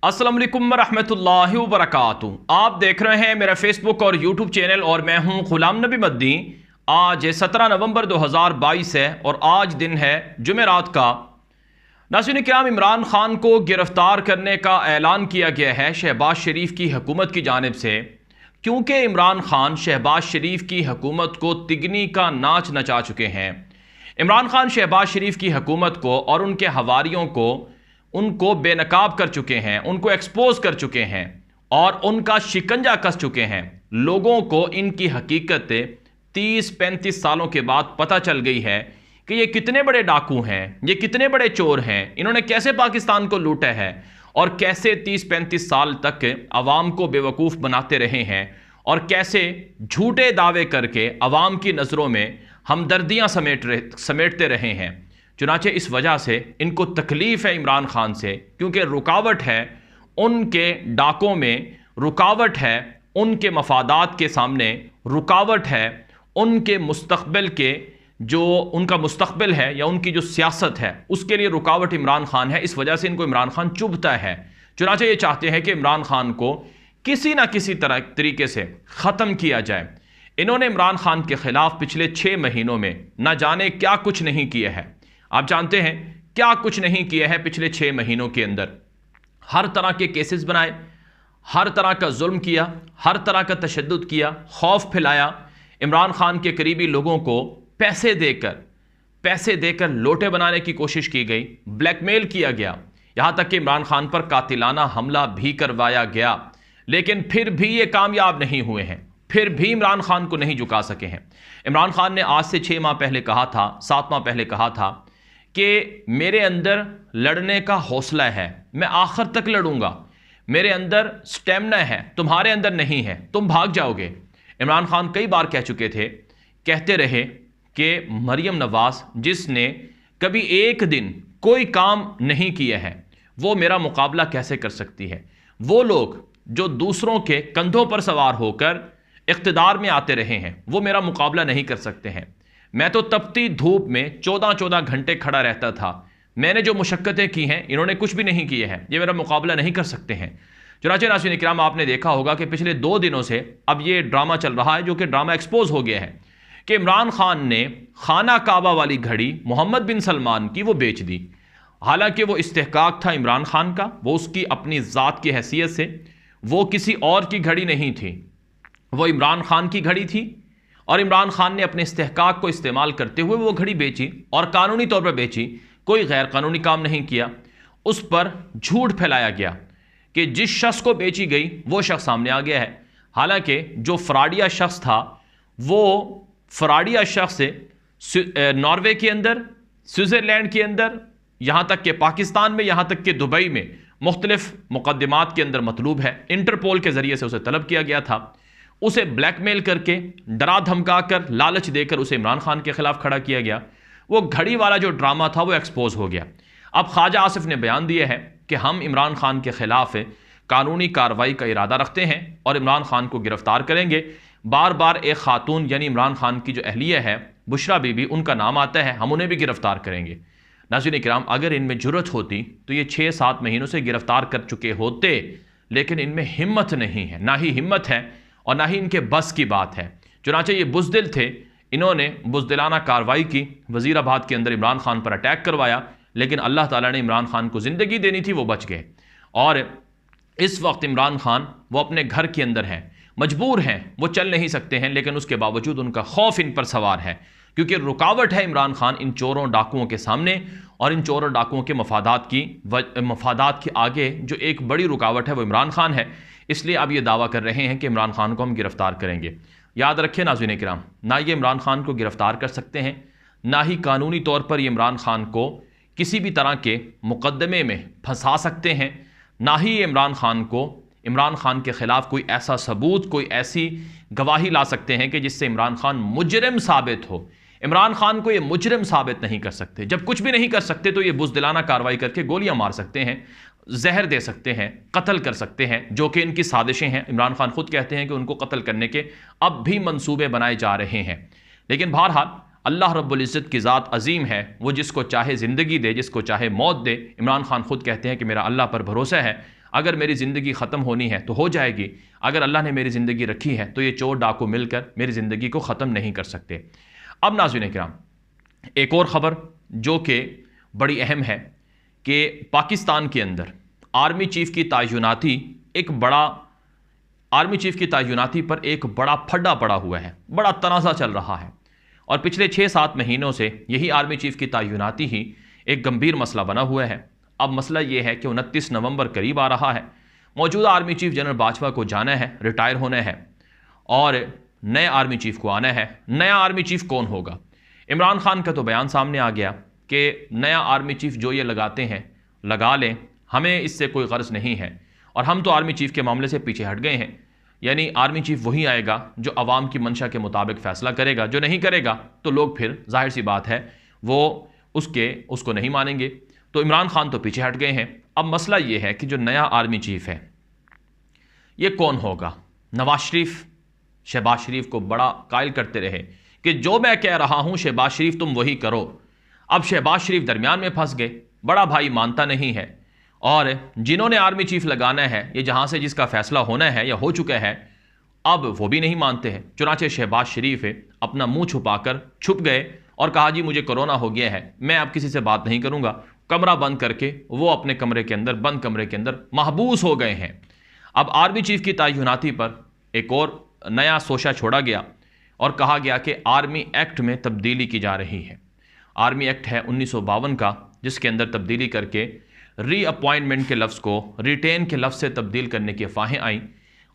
अस्सलाम वालेकुम रहमतुल्लाहि व बरकातुहू। आप देख रहे हैं मेरा फेसबुक और यूट्यूब चैनल और मैं हूं गुलाम नबी मद्दी। आज 17 नवंबर 2022 है और आज दिन है जुमेरात का। नाज़रीन किराम, इमरान खान को गिरफ्तार करने का ऐलान किया गया है शहबाज शरीफ की हुकूमत की जानिब से, क्योंकि इमरान खान शहबाज शरीफ की हुकूमत को तिगनी का नाच नचा चुके हैं। इमरान खान शहबाज शरीफ की हुकूमत को और उनके हवारियों को उनको बेनकाब कर चुके हैं, उनको एक्सपोज कर चुके हैं और उनका शिकंजा कस चुके हैं। लोगों को इनकी हकीकत 30-35 सालों के बाद पता चल गई है कि ये कितने बड़े डाकू हैं, ये कितने बड़े चोर हैं, इन्होंने कैसे पाकिस्तान को लूटा है और कैसे 30-35 साल तक अवाम को बेवकूफ़ बनाते रहे हैं और कैसे झूठे दावे करके अवाम की नज़रों में हमदर्दियाँ समेटते रहे हैं। चुनाचे इस वजह से इनको तकलीफ़ है इमरान खान से, क्योंकि रुकावट है उनके डाकों में, रुकावट है उनके मफादात के सामने, रुकावट है उनके मुस्तक़बिल के, जो उनका मुस्तक़बिल है या उनकी जो सियासत है उसके लिए रुकावट इमरान खान है। इस वजह से इनको इमरान खान चुभता है। चुनाचे ये चाहते हैं कि इमरान खान को किसी ना किसी तरीके से ख़त्म किया जाए। इन्होंने इमरान खान के ख़िलाफ़ पिछले 6 महीनों में ना जाने क्या कुछ नहीं किया है। आप जानते हैं क्या कुछ नहीं किया है पिछले 6 महीनों के अंदर। हर तरह के केसेस बनाए, हर तरह का जुल्म किया, हर तरह का तशद्दुद किया, खौफ फैलाया। इमरान खान के करीबी लोगों को पैसे देकर लोटे बनाने की कोशिश की गई, ब्लैकमेल किया गया, यहाँ तक कि इमरान खान पर कातिलाना हमला भी करवाया गया। लेकिन फिर भी ये कामयाब नहीं हुए हैं, फिर भी इमरान खान को नहीं झुका सके हैं। इमरान खान ने आज से 6 माह पहले कहा था, 7 माह पहले कहा था कि मेरे अंदर लड़ने का हौसला है, मैं आखिर तक लड़ूंगा, मेरे अंदर स्टेमिना है, तुम्हारे अंदर नहीं है, तुम भाग जाओगे। इमरान खान कई बार कह चुके थे, कहते रहे कि मरियम नवाज जिसने कभी एक दिन कोई काम नहीं किया है वो मेरा मुकाबला कैसे कर सकती है। वो लोग जो दूसरों के कंधों पर सवार होकर इख्तिदार में आते रहे हैं वो मेरा मुकाबला नहीं कर सकते हैं। मैं तो तपती धूप में 14-14 घंटे खड़ा रहता था, मैंने जो मुशक्कतें की हैं इन्होंने कुछ भी नहीं किए हैं, ये मेरा मुकाबला नहीं कर सकते हैं। चुनाचे नाज़रीन इकराम, आपने देखा होगा कि पिछले 2 दिनों से अब ये ड्रामा चल रहा है, जो कि ड्रामा एक्सपोज हो गया है कि इमरान खान ने खाना काबा वाली घड़ी मोहम्मद बिन सलमान की वो बेच दी। हालांकि वो इस्तेहकाक था इमरान खान का, वो उसकी अपनी ज़ात की हैसियत से, वो किसी और की घड़ी नहीं थी, वो इमरान खान की घड़ी थी और इमरान खान ने अपने इस्तेहकाक को इस्तेमाल करते हुए वो घड़ी बेची और कानूनी तौर पर बेची, कोई गैर कानूनी काम नहीं किया। उस पर झूठ फैलाया गया कि जिस शख्स को बेची गई वो शख्स सामने आ गया है। हालांकि जो फ्रॉडिया शख्स था वो फ्रॉडिया शख्स नॉर्वे के अंदर, स्विट्ज़रलैंड के अंदर, यहाँ तक कि पाकिस्तान में, यहाँ तक कि दुबई में मुख्तलिफ मुकदमात के अंदर मतलूब है। इंटरपोल के ज़रिए से उसे तलब किया गया था, उसे ब्लैकमेल करके, डरा धमका कर, लालच देकर उसे इमरान खान के खिलाफ खड़ा किया गया। वो घड़ी वाला जो ड्रामा था वो एक्सपोज हो गया। अब ख्वाजा आसिफ ने बयान दिया है कि हम इमरान खान के खिलाफ कानूनी कार्रवाई का इरादा रखते हैं और इमरान खान को गिरफ्तार करेंगे। बार बार एक खातून यानी इमरान खान की जो अहलिया है बुशरा बीबी, उनका नाम आता है, हम उन्हें भी गिरफ्तार करेंगे। नाज़रीन इकराम, अगर इनमें जुर्रत होती तो ये 6-7 महीनों से गिरफ्तार कर चुके होते, लेकिन इनमें हिम्मत नहीं है, ना ही हिम्मत है और ना ही इनके बस की बात है। चुनाचे ये बुज़दिल थे, इन्होंने बुज़दिलाना कार्रवाई की, वज़ीराबाद के अंदर इमरान खान पर अटैक करवाया, लेकिन अल्लाह ताला ने इमरान खान को ज़िंदगी देनी थी, वो बच गए। और इस वक्त इमरान खान वो अपने घर के अंदर हैं, मजबूर हैं, वो चल नहीं सकते हैं, लेकिन उसके बावजूद उनका खौफ इन पर सवार है, क्योंकि रुकावट है इमरान खान इन चोरों डाकुओं के सामने और इन चोरों डाकुओं के मफादात के आगे जो एक बड़ी रुकावट है वो इमरान खान है। इसलिए अब ये दावा कर रहे हैं कि इमरान खान को हम गिरफ्तार करेंगे। याद रखें नाज़रीन किराम, ना ये इमरान खान को गिरफ्तार कर सकते हैं, ना ही कानूनी तौर पर ये इमरान खान को किसी भी तरह के मुकदमे में फंसा सकते हैं, ना ही ये इमरान खान के ख़िलाफ़ कोई ऐसा सबूत, कोई ऐसी गवाही ला सकते हैं कि जिससे इमरान खान मुजरिम साबित हो। इमरान खान को ये मुजरिम साबित नहीं कर सकते। जब कुछ भी नहीं कर सकते तो ये बुज़दिलाना कार्रवाई करके गोलियां मार सकते हैं, जहर दे सकते हैं, कत्ल कर सकते हैं, जो कि इनकी साजिशें हैं। इमरान खान खुद कहते हैं कि उनको कत्ल करने के अब भी मंसूबे बनाए जा रहे हैं। लेकिन बहरहाल अल्लाह रब्बुल इज़्ज़त की ज़ात अजीम है, वो जिसको चाहे ज़िंदगी दे, जिसको चाहे मौत दे। इमरान खान खुद कहते हैं कि मेरा अल्लाह पर भरोसा है, अगर मेरी ज़िंदगी ख़त्म होनी है तो हो जाएगी, अगर अल्लाह ने मेरी ज़िंदगी रखी है तो ये चोर डाकू मिलकर मेरी ज़िंदगी को ख़त्म नहीं कर सकते। अब नाज़रीन किराम, एक और ख़बर जो कि बड़ी अहम है कि पाकिस्तान के अंदर आर्मी चीफ़ की तैनाती पर एक बड़ा फड्डा पड़ा हुआ है, बड़ा तनाज़ा चल रहा है। और पिछले 6-7 महीनों से यही आर्मी चीफ़ की तैनाती ही एक गंभीर मसला बना हुआ है। अब मसला ये है कि 29 नवंबर करीब आ रहा है, मौजूदा आर्मी चीफ़ जनरल बाजवा को जाना है, रिटायर होना है और नए आर्मी चीफ़ को आना है। नया आर्मी चीफ़ कौन होगा? इमरान खान का तो बयान सामने आ गया कि नया आर्मी चीफ़ जो ये लगाते हैं लगा लें, हमें इससे कोई गर्ज नहीं है और हम तो आर्मी चीफ़ के मामले से पीछे हट गए हैं। यानी आर्मी चीफ़ वही आएगा जो अवाम की मंशा के मुताबिक फ़ैसला करेगा, जो नहीं करेगा तो लोग फिर जाहिर सी बात है वो उसको नहीं मानेंगे। तो इमरान खान तो पीछे हट गए हैं। अब मसला ये है कि जो नया आर्मी चीफ़ है ये कौन होगा? नवाज शरीफ शहबाज शरीफ को बड़ा कायल करते रहे कि जो मैं कह रहा हूं शहबाज शरीफ तुम वही करो। अब शहबाज शरीफ दरमियान में फंस गए, बड़ा भाई मानता नहीं है और जिन्होंने आर्मी चीफ लगाना है, ये जहां से जिसका फैसला होना है या हो चुका है, अब वो भी नहीं मानते हैं। चुनाचे शहबाज शरीफ अपना मुंह छुपाकर छुप गए और कहा जी मुझे कोरोना हो गया है, मैं अब किसी से बात नहीं करूंगा। कमरा बंद करके वो अपने कमरे के अंदर, बंद कमरे के अंदर महबूस हो गए हैं। अब आर्मी चीफ की तैनाती पर एक और नया सोशा छोड़ा गया और कहा गया कि आर्मी एक्ट में तब्दीली की जा रही है। आर्मी एक्ट है 1952 का, जिसके अंदर तब्दीली करके रीअपॉइंटमेंट के लफ्ज़ को रिटेन के लफ्ज़ से तब्दील करने की अफवाहें आईं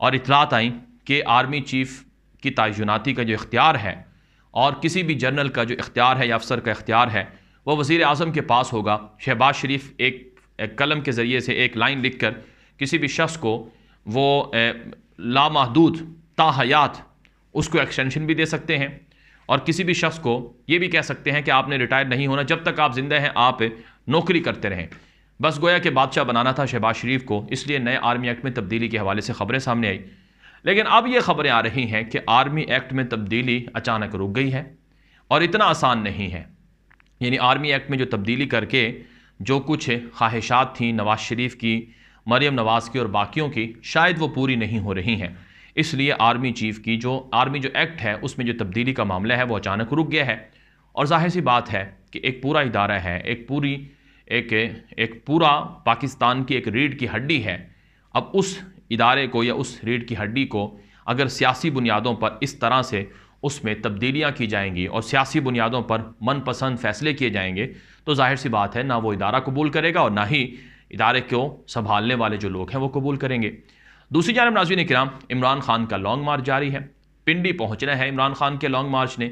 और इतलात आईं कि आर्मी चीफ़ की तैनाती का जो इख्तियार है और किसी भी जनरल का जो इख्तियार है या अफसर का इख्तियार है वो वज़ीर आज़म के पास होगा। शहबाज शरीफ एक कलम के ज़रिए से एक लाइन लिख कर किसी भी शख्स को वो लामहदूद ताहयात उसको एक्सटेंशन भी दे सकते हैं और किसी भी शख्स को ये भी कह सकते हैं कि आपने रिटायर नहीं होना, जब तक आप जिंदा हैं आप नौकरी करते रहें। बस गोया कि बादशाह बनाना था शहबाज शरीफ को, इसलिए नए आर्मी एक्ट में तब्दीली के हवाले से खबरें सामने आई। लेकिन अब ये खबरें आ रही हैं कि आर्मी एक्ट में तब्दीली अचानक रुक गई है और इतना आसान नहीं है। यानी आर्मी एक्ट में जो तब्दीली करके जो कुछ ख्वाहिशात थी नवाज शरीफ की, मरियम नवाज़ की और बाकियों की, शायद वो पूरी नहीं हो रही हैं। इसलिए आर्मी चीफ़ की जो एक्ट है उसमें जो तब्दीली का मामला है वो अचानक रुक गया है। और जाहिर सी बात है कि एक पूरा इदारा है, एक पूरा पाकिस्तान की एक रीढ़ की हड्डी है। अब उस इदारे को या उस रीढ़ की हड्डी को अगर सियासी बुनियादों पर इस तरह से उसमें तब्दीलियाँ की जाएंगी और सियासी बुनियादों पर मनपसंद फ़ैसले किए जाएंगे तो जाहिर सी बात है ना वो इदारा कबूल करेगा और ना ही इदारे को संभालने वाले जो लोग हैं वो कबूल करेंगे। दूसरी जानब नाज़रीन किराम, इमरान खान का लॉन्ग मार्च जारी है। पिंडी पहुंचना है इमरान खान के लॉन्ग मार्च ने।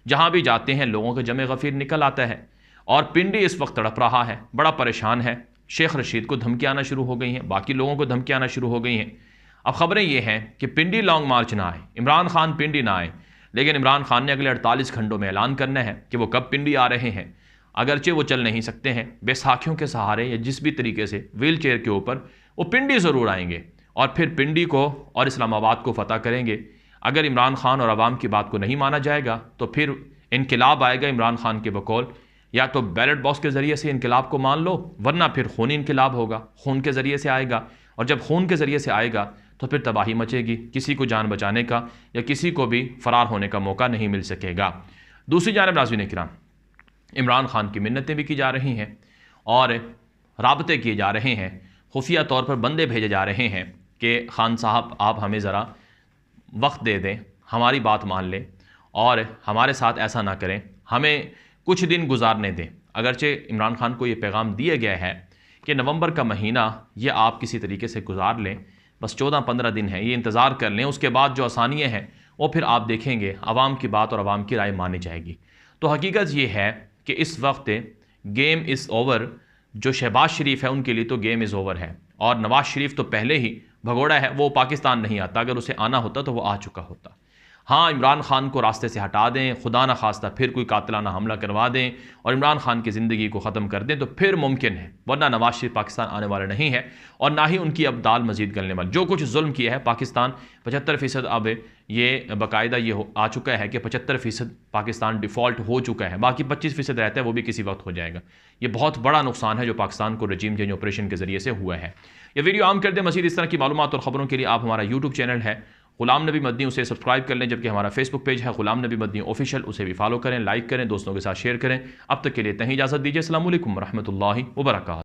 जहां भी जाते हैं लोगों के जमे गफीर निकल आता है और पिंडी इस वक्त तड़प रहा है, बड़ा परेशान है। शेख रशीद को धमकी आना शुरू हो गई हैं, बाकी लोगों को धमकी आना शुरू हो गई हैं। अब खबरें ये हैं कि पिंडी लॉन्ग मार्च ना आए, इमरान खान पिंडी ना आए, लेकिन इमरान खान ने अगले 48 घंटों में ऐलान करना है कि वो कब पिंडी आ रहे हैं। अगरचे वो चल नहीं सकते हैं, बैसाखियों के सहारे या जिस भी तरीके से व्हील चेयर के ऊपर, वो पिंडी ज़रूर आएंगे और फिर पिंडी को और इस्लामाबाद को फतह करेंगे। अगर इमरान खान और अवाम की बात को नहीं माना जाएगा तो फिर इनकलाब आएगा इमरान खान के बकौल। या तो बैलेट बॉक्स के ज़रिए से इनकलाब को मान लो, वरना फिर खूनी इनकलाब होगा, खून के ज़रिए से आएगा। और जब खून के ज़रिए से आएगा तो फिर तबाही मचेगी, किसी को जान बचाने का या किसी को भी फ़रार होने का मौका नहीं मिल सकेगा। दूसरी जानब नाज़रीन किराम, इमरान खान की मिन्नतें भी की जा रही हैं और राबते किए जा रहे हैं, खुफिया तौर पर बंदे भेजे जा रहे हैं कि खान साहब आप हमें ज़रा वक्त दे दें, हमारी बात मान लें और हमारे साथ ऐसा ना करें, हमें कुछ दिन गुजारने दें। अगरचे इमरान खान को ये पैगाम दिया गया है कि नवंबर का महीना ये आप किसी तरीके से गुजार लें, बस 14-15 दिन है, ये इंतज़ार कर लें, उसके बाद जो आसानियाँ हैं वो फिर आप देखेंगे, आवाम की बात और आवाम की राय मानी जाएगी। तो हकीकत ये है कि इस वक्त गेम इज़ ओवर। जो शहबाज शरीफ है उनके लिए तो गेम इज़ ओवर है और नवाज शरीफ तो पहले ही भगोड़ा है, वो पाकिस्तान नहीं आता, अगर उसे आना होता तो वो आ चुका होता। हाँ, इमरान खान को रास्ते से हटा दें, खुदा न खास्ता फिर कोई कातिलाना हमला करवा दें और इमरान खान की ज़िंदगी को ख़त्म कर दें तो फिर मुमकिन है, वरना नवाज शरीफ पाकिस्तान आने वाला नहीं है और ना ही उनकी अब दाल मज़ीद गलने वाली। जो कुछ जुल्म किया है पाकिस्तान 75% अब ये बाकायदा ये आ चुका है कि 75% पाकिस्तान डिफ़ॉल्ट हो चुका है, बाकी 25% रहता है, वो भी किसी वक्त हो जाएगा। ये बहुत बड़ा नुकसान है जो पाकिस्तान को रजीम चेंज ऑपरेशन के ज़रिए से हुआ है। ये वीडियो आम कर दें। मज़ीद इस तरह की मालूमात और ख़बरों के लिए आप हमारा यूट्यूब चैनल है ग़ुलाम नबी मदनी, उसे सब्सक्राइब कर लें, जबकि हमारा फेसबुक पेज है ग़ुलाम नबी मदनी ऑफिशियल, उसे भी फॉलो करें, लाइक करें, दोस्तों के साथ शेयर करें। अब तक के लिए इतनी इजाज़त दीजिए। अस्सलामु अलैकुम व रहमतुल्लाहि व बरकातुहू।